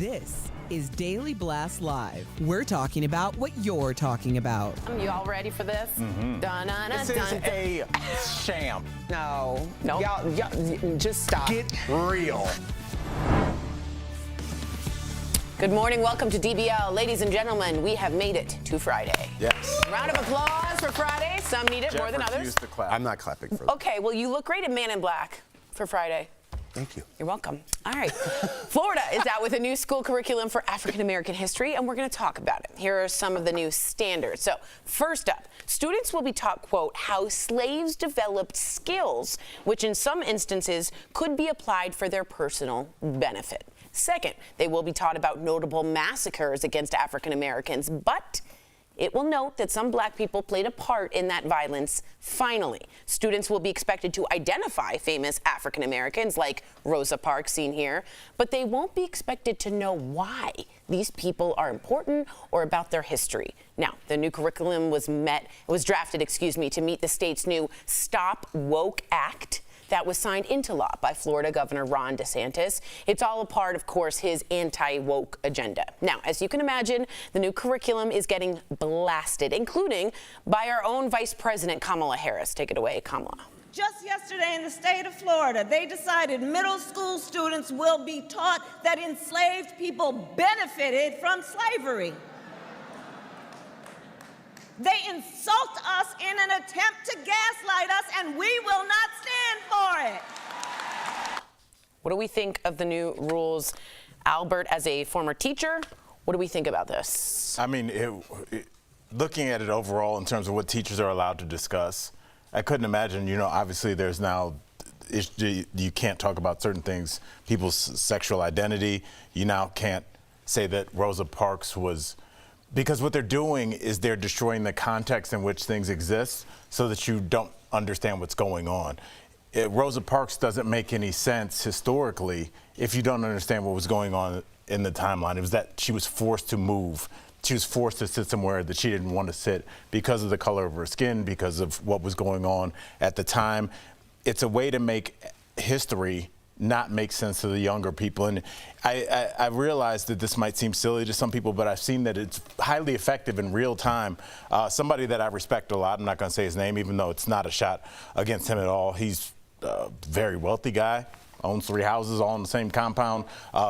This is Daily Blast Live. We're talking about what you're talking about. You all ready for this? This is a sham. No. Y'all, just stop. Get real. Good morning. Welcome to DBL. Ladies and gentlemen, we have made it to Friday. Yes. Round of applause for Friday. Some need it more than others. To clap. I'm not clapping for that. Okay, well, you look great in Man in Black for Friday. Thank you. You're welcome. All right. Florida is out with a new school curriculum for African American history, and we're going to talk about it. Here are some of the new standards. So, first up, students will be taught, quote, how slaves developed skills, which in some instances could be applied for their personal benefit. Second, they will be taught about notable massacres against African Americans, but it will note that some black people played a part in that violence. Finally, students will be expected to identify famous African Americans like Rosa Parks, seen here, but they won't be expected to know why these people are important or about their history. Now, the new curriculum was drafted, to meet the state's new Stop Woke Act that was signed into law by Florida Governor Ron DeSantis. It's all a part, of course, his anti-woke agenda. Now, as you can imagine, the new curriculum is getting blasted, including by our own Vice President Kamala Harris. Take it away, Kamala. Just yesterday in the state of Florida, they decided middle school students will be taught that enslaved people benefited from slavery. They insult us in an attempt to gaslight us, and we will not stand for it. What do we think of the new rules? Albert, as a former teacher, what do we think about this? I mean, looking at it overall in terms of what teachers are allowed to discuss, I couldn't imagine, obviously there's now, you can't talk about certain things, people's sexual identity. You now can't say that Rosa Parks was, because what they're doing is they're destroying the context in which things exist so that you don't understand what's going on. Rosa Parks doesn't make any sense historically if you don't understand what was going on in the timeline. It was that she was forced to move. She was forced to sit somewhere that she didn't want to sit because of the color of her skin, because of what was going on at the time. It's a way to make history not make sense to the younger people. And I realize that this might seem silly to some people, but I've seen that it's highly effective in real time. Somebody that I respect a lot, I'm not going to say his name, even though it's not a shot against him at all. He's a very wealthy guy, owns 3 houses all in the same compound,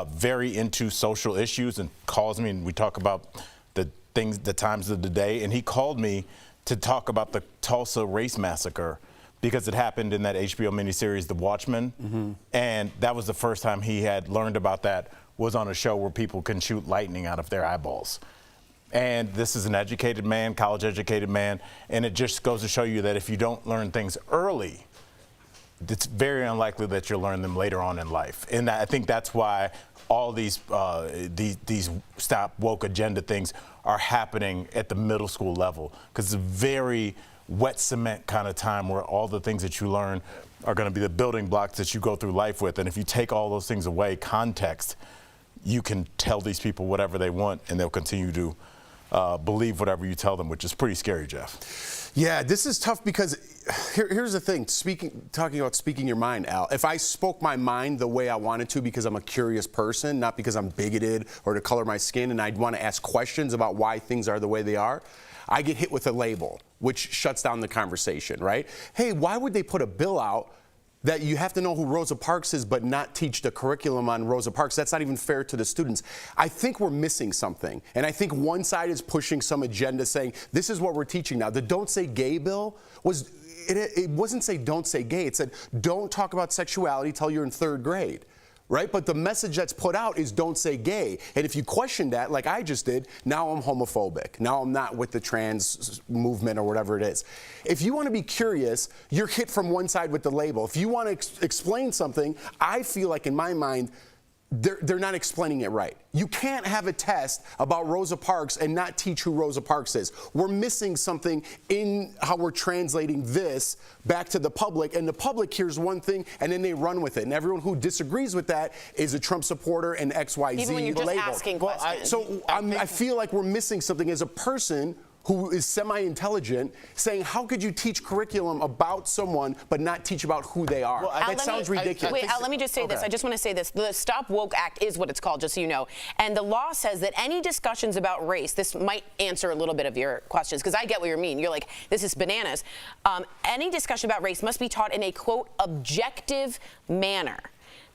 very into social issues, and calls me, and we talk about the times of the day. And he called me to talk about the Tulsa race massacre, because it happened in that HBO miniseries, The Watchmen. And that was the first time he had learned about that, was on a show where people can shoot lightning out of their eyeballs. And this is an educated man, college-educated man, and it just goes to show you that if you don't learn things early, it's very unlikely that you'll learn them later on in life. And I think that's why all these Stop Woke Agenda things are happening at the middle school level, because it's a very wet cement kind of time where all the things that you learn are going to be the building blocks that you go through life with. And if you take all those things away, context, you can tell these people whatever they want and they'll continue to believe whatever you tell them, which is pretty scary, Jeff. Yeah, this is tough because here's the thing, talking about speaking your mind, Al. If I spoke my mind the way I wanted to because I'm a curious person, not because I'm bigoted or to color my skin, and I'd want to ask questions about why things are the way they are, I get hit with a label, which shuts down the conversation, right? Hey, why would they put a bill out that you have to know who Rosa Parks is but not teach the curriculum on Rosa Parks? That's not even fair to the students. I think we're missing something. And I think one side is pushing some agenda saying, this is what we're teaching now. The Don't Say Gay bill it wasn't say don't say gay. It said don't talk about sexuality till you're in 3rd grade. Right? But the message that's put out is don't say gay. And if you question that, like I just did, now I'm homophobic. Now I'm not with the trans movement or whatever it is. If you want to be curious, you're hit from one side with the label. If you want to explain something, I feel like in my mind, they're not explaining it right. You can't have a test about Rosa Parks and not teach who Rosa Parks is. We're missing something in how we're translating this back to the public, and the public hears one thing and then they run with it. And everyone who disagrees with that is a Trump supporter and XYZ Even when you're just label. asking questions. I feel like we're missing something as a person who is semi-intelligent saying, how could you teach curriculum about someone but not teach about who they are? Well, that sounds ridiculous. Wait, Al, let me just say this. I just want to say this. The Stop Woke Act is what it's called, just so you know. And the law says that any discussions about race, this might answer a little bit of your questions, because I get what you mean. You're like, this is bananas. Any discussion about race must be taught in a, quote, objective manner.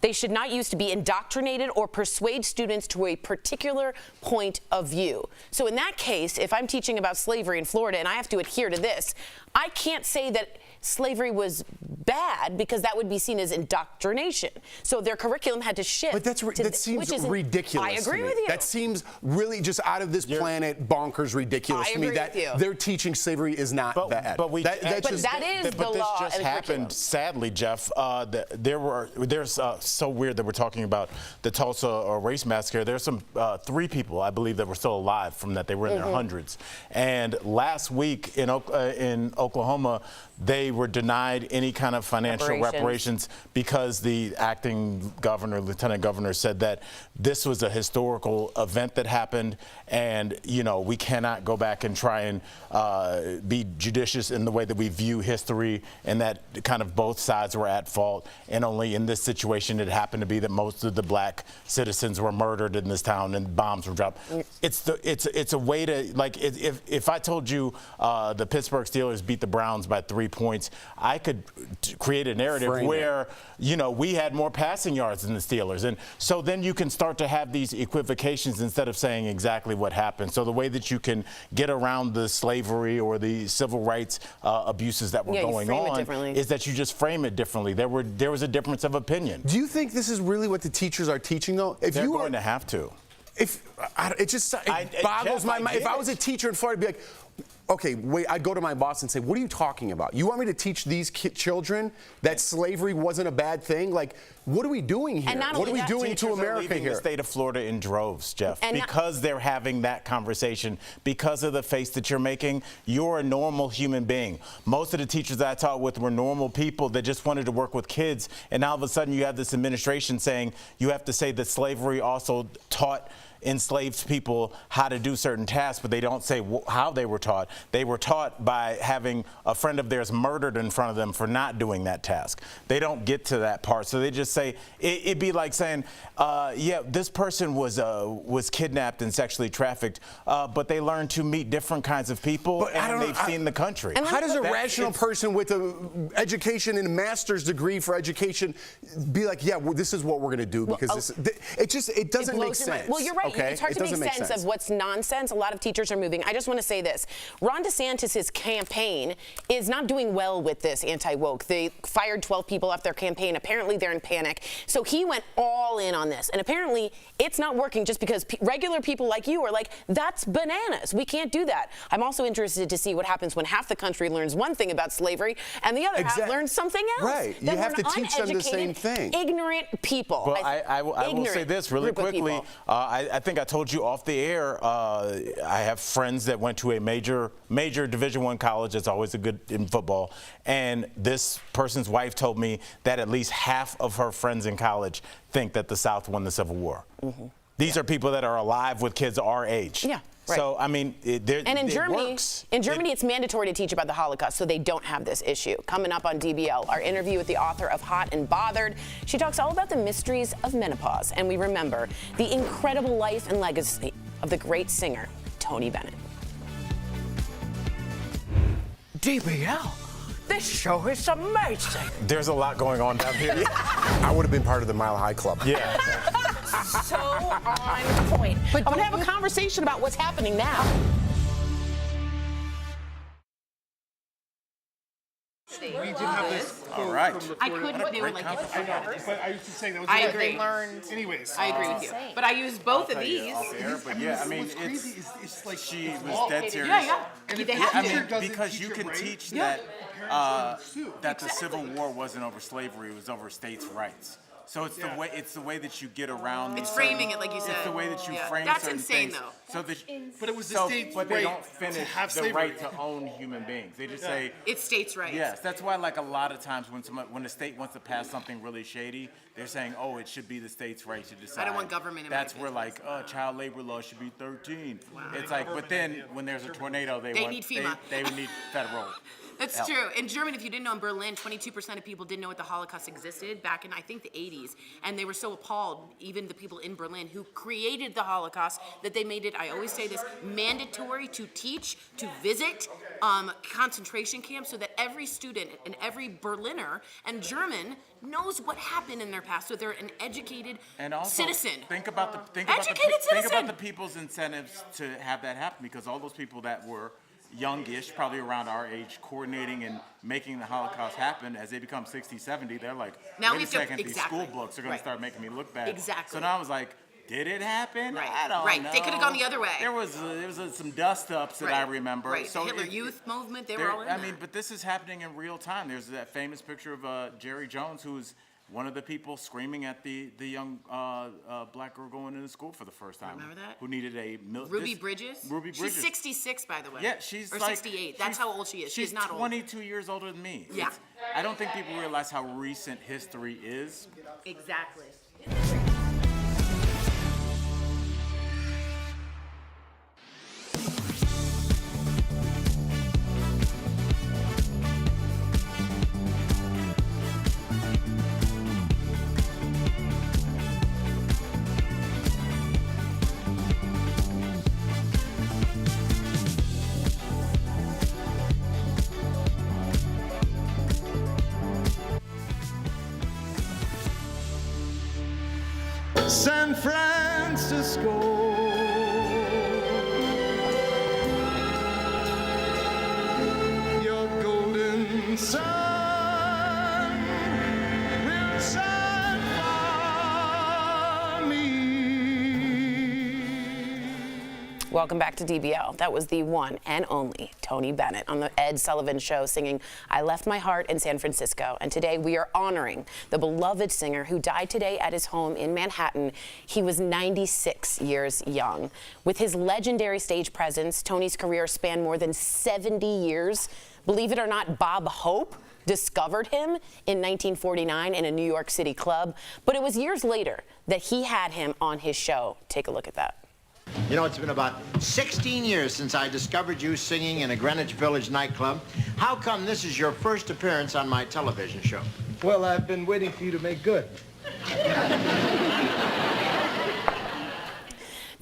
They should not use to be indoctrinated or persuade students to a particular point of view. So in that case, if I'm teaching about slavery in Florida and I have to adhere to this, I can't say that slavery was bad, because that would be seen as indoctrination. So their curriculum had to shift. But that seems ridiculous. I agree to me. with you. That seems really just out of this planet, bonkers ridiculous to me. Agree with you. They're teaching slavery is not bad. that is the law. This just happened, sadly, Jeff. There's so weird that we're talking about the Tulsa race massacre. There's some 3 people, I believe, that were still alive from that. They were in their hundreds. And last week in Oklahoma, they were denied any kind of financial reparations because the acting governor, lieutenant governor, said that this was a historical event that happened, and we cannot go back and try and be judicious in the way that we view history, and that kind of both sides were at fault. And only in this situation it happened to be that most of the black citizens were murdered in this town and bombs were dropped. It's a way to, like, if I told you the Pittsburgh Steelers beat the Browns by 3 points, I could create a narrative where we had more passing yards than the Steelers, and so then you can start to have these equivocations instead of saying exactly what happened. So the way that you can get around the slavery or the civil rights abuses that were going on is that you just frame it differently. There was a difference of opinion. Do you think this is really what the teachers are teaching, though? They're going to have to. It boggles my mind. If I was a teacher in Florida, I'd be like, okay, wait, I'd go to my boss and say, what are you talking about? You want me to teach these children that slavery wasn't a bad thing? Like, what are we doing here? What are we doing to America here? The state of Florida in droves, Jeff, because they're having that conversation, because of the face that you're making. You're a normal human being. Most of the teachers that I taught with were normal people that just wanted to work with kids, and now all of a sudden you have this administration saying you have to say that slavery also taught enslaved people how to do certain tasks, but they don't say how they were taught. They were taught by having a friend of theirs murdered in front of them for not doing that task. They don't get to that part, so they just say it'd be like saying, yeah, this person was kidnapped and sexually trafficked, but they learned to meet different kinds of people, and they've seen the country. How does a rational person with an education and a master's degree for education be like, yeah, well, this is what we're going to do, because it doesn't make sense. Well, you're right. Okay? It's hard to make sense of what's nonsense. A lot of teachers are moving. I just want to say this. Ron DeSantis' campaign is not doing well with this anti-woke. They fired 12 people off their campaign. Apparently, they're in panic. So he went all in on this. And apparently, it's not working just because regular people like you are like, that's bananas. We can't do that. I'm also interested to see what happens when half the country learns one thing about slavery and the other half learns something else. Right. You have to teach them the same thing. Ignorant people. Well, I will say this really quickly. I think I told you off the air, I have friends that went to a major Division I college. That's always a good in football. And this person's wife told me that at least half of her friends in college think that the South won the Civil War. Mm-hmm. These are people that are alive with kids our age. Yeah. Right. So, I mean, in Germany, works. It's mandatory to teach about the Holocaust, so they don't have this issue. Coming up on DBL, our interview with the author of Hot and Bothered. She talks all about the mysteries of menopause, and we remember the incredible life and legacy of the great singer, Tony Bennett. DBL, this show is amazing. There's a lot going on down here. I would have been part of the Mile High Club. Yeah. So on point. But I'm going to have a conversation about what's happening now. We did have this. All right. I couldn't do like it. But I used to say that was. I agree. Anyways, I agree with you. But I used both of these. But yeah, I mean, what's crazy is it's like she was dead serious. Yeah. And They have to. I mean, because you can teach that the Civil War wasn't over slavery; it was over states' rights. So it's the way that you get around. It's framing it like you said. It's the way that you frame That's certain insane, things. though. But it was the state's but they right don't finish to have the slavery. right to own human beings. They just say It's states' rights. yes. That's why, like a lot of times when the state wants to pass something really shady, they're saying, oh, it should be the state's right to decide. I don't want government in my That's where business. like, child labor law should be 13. It's like, but then when there's a tornado, they need FEMA. They would need federal. That's help. true. In Germany, if you didn't know, in Berlin, 22% of people didn't know what the Holocaust existed back in, I think, the 80s. And they were so appalled, even the people in Berlin who created the Holocaust, that they made it, I always say this, mandatory to teach, to visit concentration camps so that every student and every Berliner and German knows what happened in their past, so they're an educated And also, citizen. think about the Educated citizen. think about the people's incentives to have that happen, because all those people that were youngish, probably around our age, coordinating and making the Holocaust happen, as they become 60, 70, they're like, Now wait we a have to- second, these exactly. school books are going Right. to start making me look bad. Exactly. So now I was like, did it happen? Right. I don't Right. know. They could've gone the other way. There was some dust ups that I remember. Right. So the Hitler it- Youth Movement, they were there- all in I that. mean, but this is happening in real time. There's that famous picture of Jerry Jones, who's one of the people screaming at the young black girl going into school for the first time. Remember that? Who needed a Ruby Bridges? Ruby Bridges. She's 66, by the way. Yeah, she's or like 68. That's she's- how old she is. She's not old. 22 years older than me. Yeah. I don't think people realize how recent history is. Exactly. San Francisco. Your golden sun will shine for me. Welcome back to DBL. That was the one and only Tony Bennett on the Ed Sullivan Show singing I Left My Heart in San Francisco. And today we are honoring the beloved singer who died today at his home in Manhattan. He was 96 years young. With his legendary stage presence, Tony's career spanned more than 70 years. Believe it or not, Bob Hope discovered him in 1949 in a New York City club. But it was years later that he had him on his show. Take a look at that. You know, it's been about 16 years since I discovered you singing in a Greenwich Village nightclub. How come this is your first appearance on my television show? Well, I've been waiting for you to make good.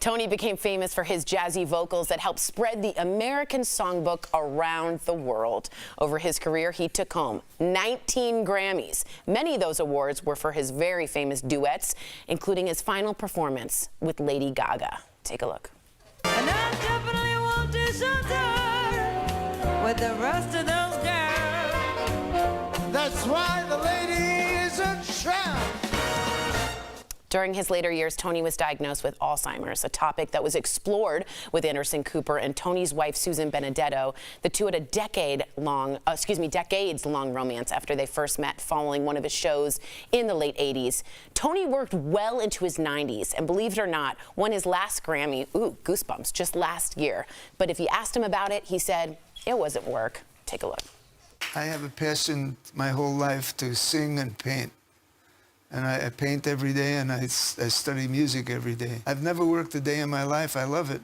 Tony became famous for his jazzy vocals that helped spread the American songbook around the world. Over his career, he took home 19 Grammys. Many of those awards were for his very famous duets, including his final performance with Lady Gaga. Take a look. And I definitely want to shelter with the rest of those girls. That's why the lady is a tramp. During his later years, Tony was diagnosed with Alzheimer's, a topic that was explored with Anderson Cooper and Tony's wife, Susan Benedetto. The two had a decades-long romance after they first met following one of his shows in the late 80s. Tony worked well into his 90s and, believe it or not, won his last Grammy, goosebumps, just last year. But if you asked him about it, he said it wasn't work. Take a look. I have a passion my whole life to sing and paint. And I paint every day, and I study music every day. I've never worked a day in my life. I love it.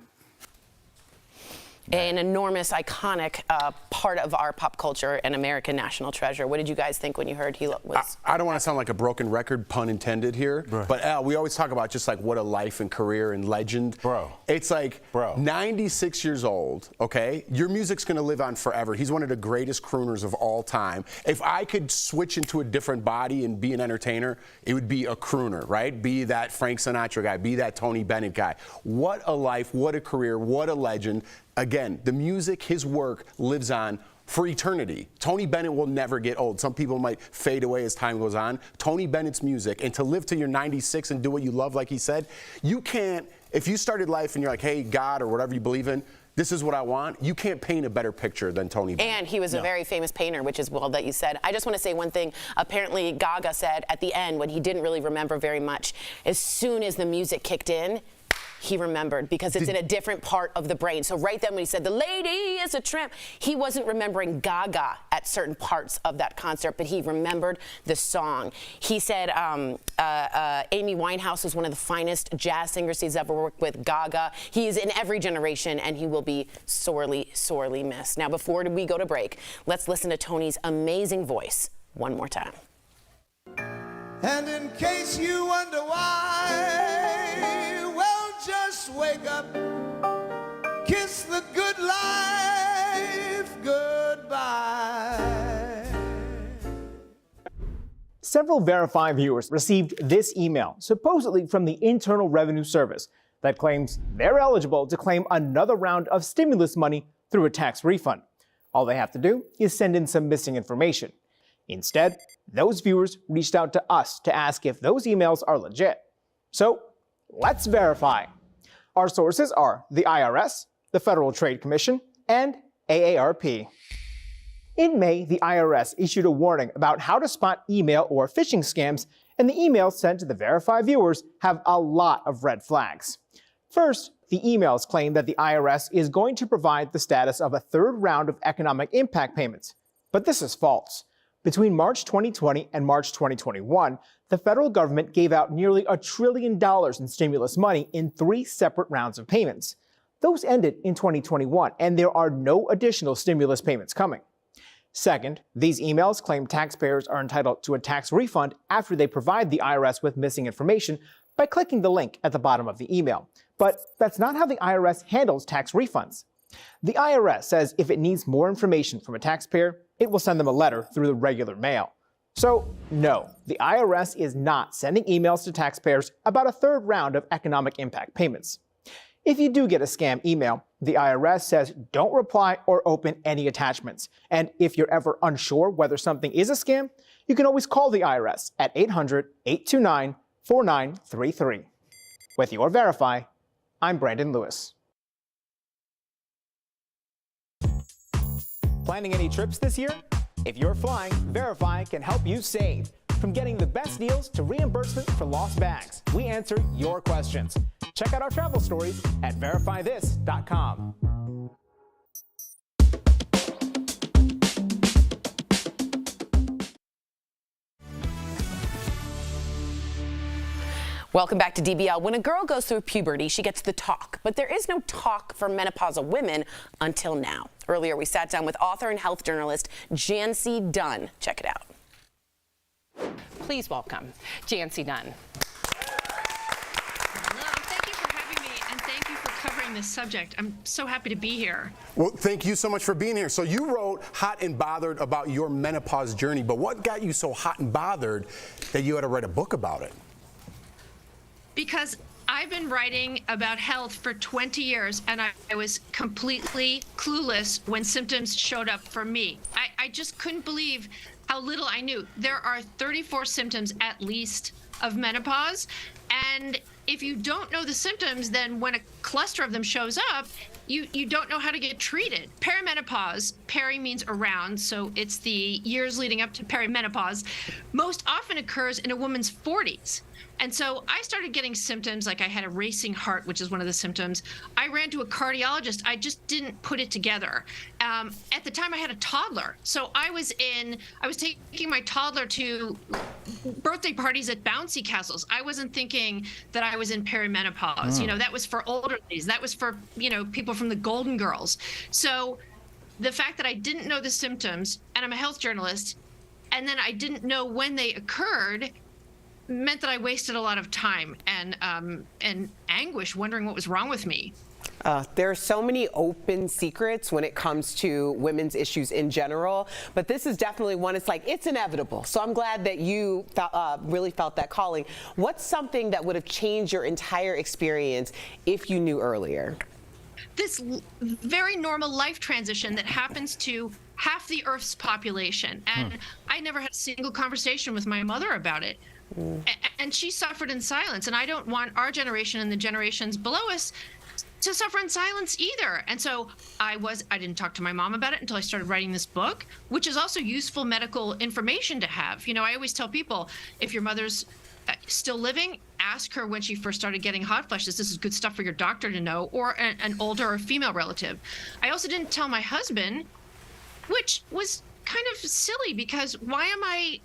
An enormous, iconic part of our pop culture and American national treasure. What did you guys think when you heard he was? I don't want to sound like a broken record, pun intended here, but Al, we always talk about just like what a life and career and legend. Bro. It's like Bro. 96 years old, okay? Your music's going to live on forever. He's one of the greatest crooners of all time. If I could switch into a different body and be an entertainer, it would be a crooner, right? Be that Frank Sinatra guy, be that Tony Bennett guy. What a life, what a career, what a legend. Again, the music, his work lives on for eternity. Tony Bennett will never get old. Some people might fade away as time goes on. Tony Bennett's music, and to live till you're 96 and do what you love, like he said, you can't, if you started life and you're like, hey, God, or whatever you believe in, this is what I want, you can't paint a better picture than Tony Bennett. And he was a very famous painter, which is well that you said. I just want to say one thing. Apparently, Gaga said at the end, when he didn't really remember very much, as soon as the music kicked in, he remembered because it's in a different part of the brain. So right then when he said, the lady is a tramp, he wasn't remembering Gaga at certain parts of that concert, but he remembered the song. He said Amy Winehouse was one of the finest jazz singers he's ever worked with. Gaga. He is in every generation, and he will be sorely, sorely missed. Now, before we go to break, let's listen to Tony's amazing voice one more time. And in case you wonder why, well, just wake up, kiss the good life goodbye. Several Verify viewers received this email, supposedly from the Internal Revenue Service, that claims they're eligible to claim another round of stimulus money through a tax refund. All they have to do is send in some missing information. Instead, those viewers reached out to us to ask if those emails are legit. So, let's verify. Our sources are the IRS, the Federal Trade Commission, and AARP. In May, the IRS issued a warning about how to spot email or phishing scams, and the emails sent to the Verify viewers have a lot of red flags. First, the emails claim that the IRS is going to provide the status of a third round of economic impact payments. But this is false. Between March 2020 and March 2021, the federal government gave out nearly $1 trillion in stimulus money in 3 separate rounds of payments. Those ended in 2021, and there are no additional stimulus payments coming. Second, these emails claim taxpayers are entitled to a tax refund after they provide the IRS with missing information by clicking the link at the bottom of the email. But that's not how the IRS handles tax refunds. The IRS says if it needs more information from a taxpayer, it will send them a letter through the regular mail. So, no, the IRS is not sending emails to taxpayers about a third round of economic impact payments. If you do get a scam email, the IRS says don't reply or open any attachments. And if you're ever unsure whether something is a scam, you can always call the IRS at 800-829-4933. With your Verify, I'm Brandon Lewis. Planning any trips this year? If you're flying, Verify can help you save. From getting the best deals to reimbursement for lost bags, we answer your questions. Check out our travel stories at verifythis.com. Welcome back to DBL. When a girl goes through puberty, she gets the talk, but there is no talk for menopausal women until now. Earlier, we sat down with author and health journalist Jancy Dunn. Check it out. Please welcome Jancy Dunn. Thank you for having me, and thank you for covering this subject. I'm so happy to be here. Well, thank you so much for being here. So you wrote Hot and Bothered about your menopause journey, but what got you so hot and bothered that you had to write a book about it? Because I've been writing about health for 20 years, and I was completely clueless when symptoms showed up for me. I just couldn't believe how little I knew. There are 34 symptoms at least of menopause, and if you don't know the symptoms, then when a cluster of them shows up, you don't know how to get treated. Perimenopause, peri means around, so it's the years leading up to perimenopause, most often occurs in a woman's 40s. And so I started getting symptoms like I had a racing heart, which is one of the symptoms. I ran to a cardiologist. I just didn't put it together. At the time, I had a toddler. So I was taking my toddler to birthday parties at bouncy castles. I wasn't thinking that I was in perimenopause. You know, that was for older ladies. That was for, people from the Golden Girls. So the fact that I didn't know the symptoms, and I'm a health journalist, and then I didn't know when they occurred, meant that I wasted a lot of time and anguish wondering what was wrong with me. There are so many open secrets when it comes to women's issues in general, but this is definitely one. It's inevitable. So I'm glad that you really felt that calling. What's something that would have changed your entire experience if you knew earlier? This very normal life transition that happens to half the Earth's population. And I never had a single conversation with my mother about it. And she suffered in silence. And I don't want our generation and the generations below us to suffer in silence either. And so I didn't talk to my mom about it until I started writing this book, which is also useful medical information to have. I always tell people, if your mother's still living, ask her when she first started getting hot flashes. This is good stuff for your doctor to know, or an older or female relative. I also didn't tell my husband, which was kind of silly, because why am I,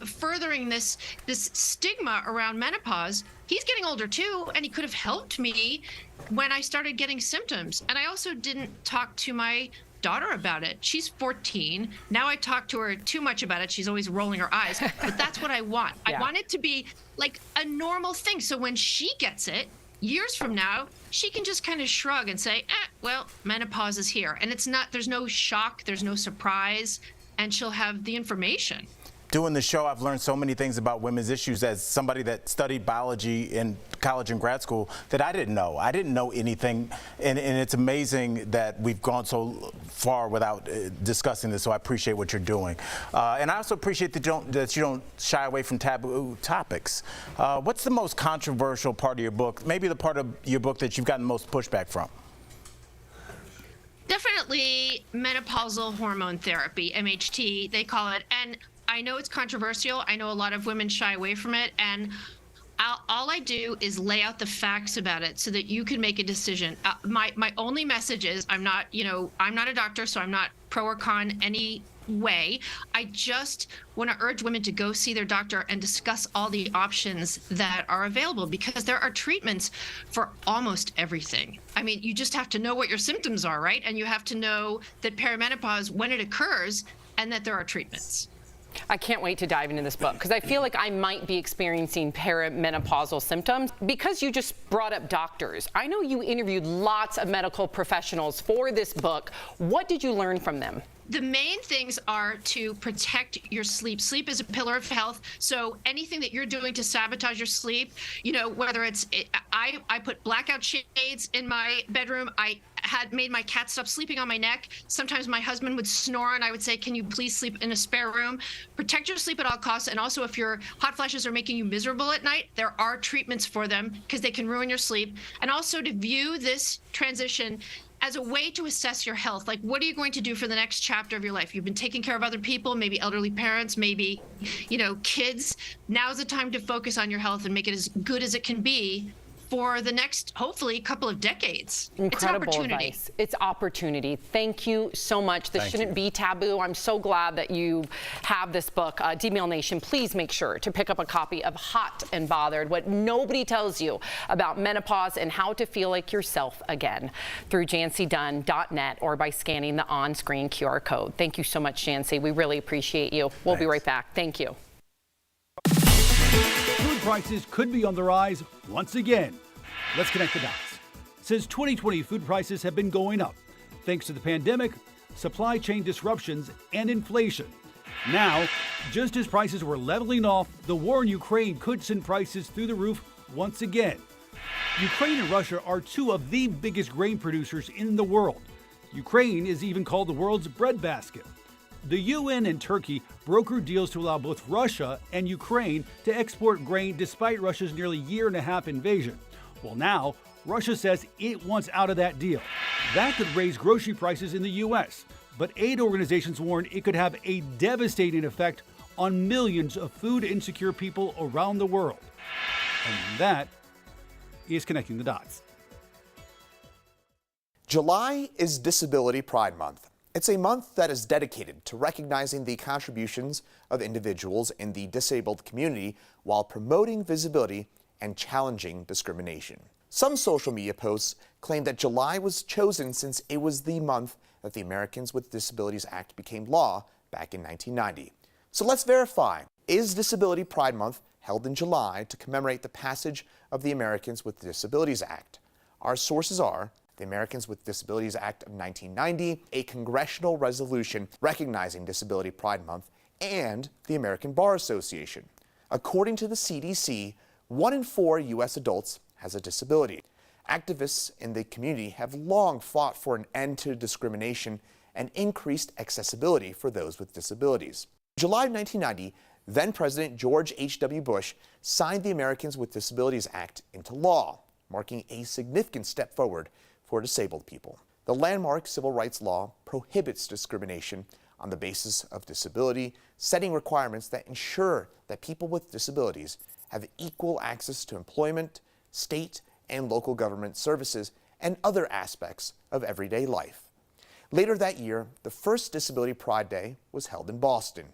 furthering this stigma around menopause? He's getting older too, and he could have helped me when I started getting symptoms. And I also didn't talk to my daughter about it. She's 14. Now I talk to her too much about it. She's always rolling her eyes, but that's what I want. Yeah. I want it to be like a normal thing. So when she gets it, years from now, she can just kind of shrug and say, well, menopause is here. And there's no shock, there's no surprise, and she'll have the information. Doing the show, I've learned so many things about women's issues as somebody that studied biology in college and grad school that I didn't know. I didn't know anything, and it's amazing that we've gone so far without discussing this, so I appreciate what you're doing. And I also appreciate that you don't shy away from taboo topics. What's the most controversial part of your book, maybe the part of your book that you've gotten the most pushback from? Definitely menopausal hormone therapy, MHT, they call it. And I know it's controversial. I know a lot of women shy away from it. And all I do is lay out the facts about it so that you can make a decision. My only message is I'm not a doctor, so I'm not pro or con any way. I just want to urge women to go see their doctor and discuss all the options that are available, because there are treatments for almost everything. I mean, you just have to know what your symptoms are, right? And you have to know that perimenopause, when it occurs, and that there are treatments. I can't wait to dive into this book, because I feel like I might be experiencing perimenopausal symptoms. Because you just brought up doctors, I know you interviewed lots of medical professionals for this book. What did you learn from them? The main things are to protect your sleep. Sleep is a pillar of health. So anything that you're doing to sabotage your sleep, whether I put blackout shades in my bedroom. I had made my cat stop sleeping on my neck. Sometimes my husband would snore and I would say, can you please sleep in a spare room? Protect your sleep at all costs. And also, if your hot flashes are making you miserable at night, there are treatments for them, because they can ruin your sleep. And also to view this transition as a way to assess your health. Like, what are you going to do for the next chapter of your life? You've been taking care of other people, maybe elderly parents, maybe, kids. Now's the time to focus on your health and make it as good as it can be for the next, hopefully, couple of decades. Incredible it's opportunity. Advice. It's opportunity. Thank you so much. This shouldn't be taboo. I'm so glad that you have this book. DBL Nation, please make sure to pick up a copy of Hot and Bothered, What Nobody Tells You About Menopause and How to Feel Like Yourself Again, through jancydunn.net or by scanning the on-screen QR code. Thank you so much, Jancy. We really appreciate you. We'll be right back. Thank you. Food prices could be on the rise once again. Let's connect the dots. Since 2020, food prices have been going up thanks to the pandemic, supply chain disruptions, and inflation. Now, just as prices were leveling off, the war in Ukraine could send prices through the roof once again. Ukraine and Russia are two of the biggest grain producers in the world. Ukraine is even called the world's breadbasket. The UN and Turkey brokered deals to allow both Russia and Ukraine to export grain despite Russia's nearly year-and-a-half invasion. Well, now, Russia says it wants out of that deal. That could raise grocery prices in the U.S., but aid organizations warn it could have a devastating effect on millions of food-insecure people around the world. And that is Connecting the Dots. July is Disability Pride Month. It's a month that is dedicated to recognizing the contributions of individuals in the disabled community while promoting visibility and challenging discrimination. Some social media posts claim that July was chosen since it was the month that the Americans with Disabilities Act became law back in 1990. So let's verify, is Disability Pride Month held in July to commemorate the passage of the Americans with Disabilities Act? Our sources are the Americans with Disabilities Act of 1990, a congressional resolution recognizing Disability Pride Month, and the American Bar Association. According to the CDC, 1 in 4 U.S. adults has a disability. Activists in the community have long fought for an end to discrimination and increased accessibility for those with disabilities. In July 1990, then-President George H.W. Bush signed the Americans with Disabilities Act into law, marking a significant step forward for disabled people. The landmark civil rights law prohibits discrimination on the basis of disability, setting requirements that ensure that people with disabilities have equal access to employment, state and local government services, and other aspects of everyday life. Later that year, the first Disability Pride Day was held in Boston.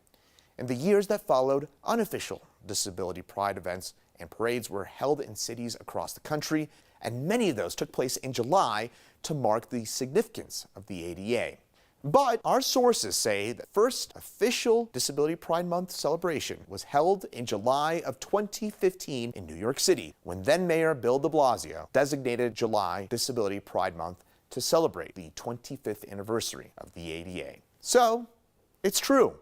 In the years that followed, unofficial Disability Pride events and parades were held in cities across the country, and many of those took place in July to mark the significance of the ADA. But our sources say the first official Disability Pride Month celebration was held in July of 2015 in New York City, when then Mayor Bill de Blasio designated July Disability Pride Month to celebrate the 25th anniversary of the ADA. So, it's true.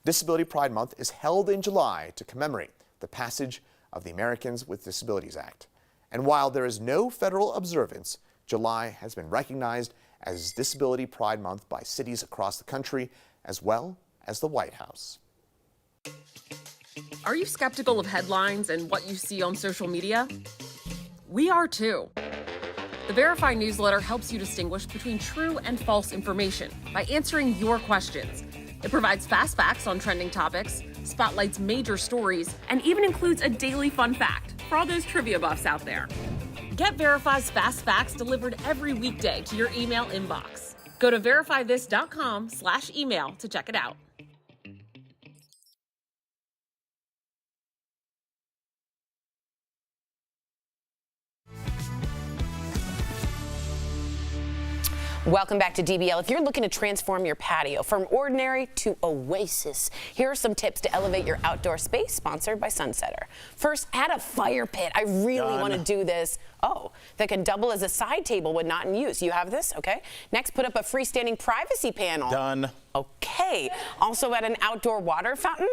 Disability Pride Month is held in July to commemorate the passage of the Americans with Disabilities Act. And while there is no federal observance, July has been recognized as Disability Pride Month by cities across the country, as well as the White House. Are you skeptical of headlines and what you see on social media? We are too. The Verify newsletter helps you distinguish between true and false information by answering your questions. It provides fast facts on trending topics, spotlights major stories, and even includes a daily fun fact for all those trivia buffs out there. Get Verify's fast facts delivered every weekday to your email inbox. Go to verifythis.com/email to check it out. Welcome back to DBL. If you're looking to transform your patio from ordinary to oasis, here are some tips to elevate your outdoor space, sponsored by Sunsetter. First, add a fire pit. I really want to do this. Oh, that can double as a side table when not in use. You have this? Okay. Next, put up a freestanding privacy panel. Done. Okay. Also add an outdoor water fountain.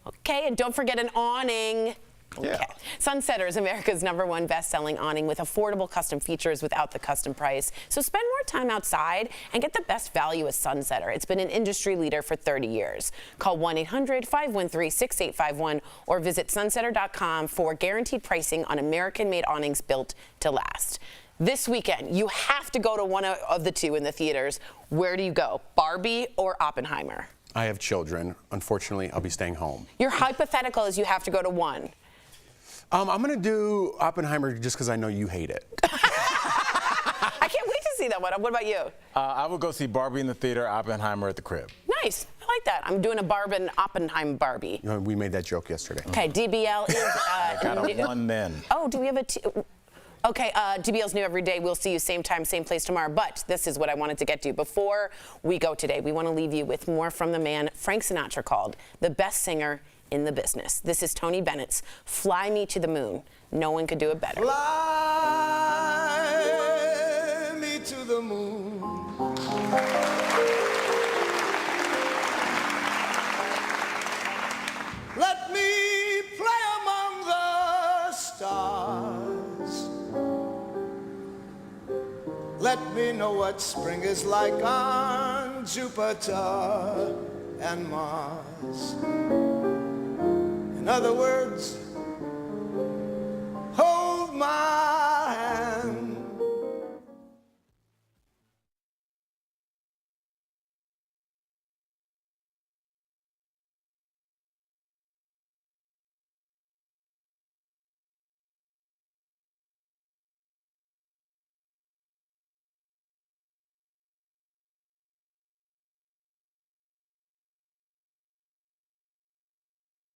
Okay, and don't forget an awning. Okay. Yeah. Sunsetter is America's #1 best-selling awning with affordable custom features without the custom price. So spend more time outside and get the best value with Sunsetter. It's been an industry leader for 30 years. Call 1-800-513-6851 or visit sunsetter.com for guaranteed pricing on American-made awnings built to last. This weekend, you have to go to one of the two in the theaters. Where do you go, Barbie or Oppenheimer? I have children. Unfortunately, I'll be staying home. Your hypothetical is you have to go to one. I'm going to do Oppenheimer just because I know you hate it. I can't wait to see that one. What about you? I would go see Barbie in the theater, Oppenheimer at the crib. Nice. I like that. I'm doing a Oppenheim Barbie. You know, we made that joke yesterday. Okay, DBL is... I got a one then. Oh, do we have a... Okay, DBL's new every day. We'll see you same time, same place tomorrow. But this is what I wanted to get to. Before we go today, we want to leave you with more from the man Frank Sinatra called the best singer in the business. This is Tony Bennett's Fly Me to the Moon. No one could do it better. Fly me to the moon. Let me play among the stars. Let me know what spring is like on Jupiter and Mars. In other words,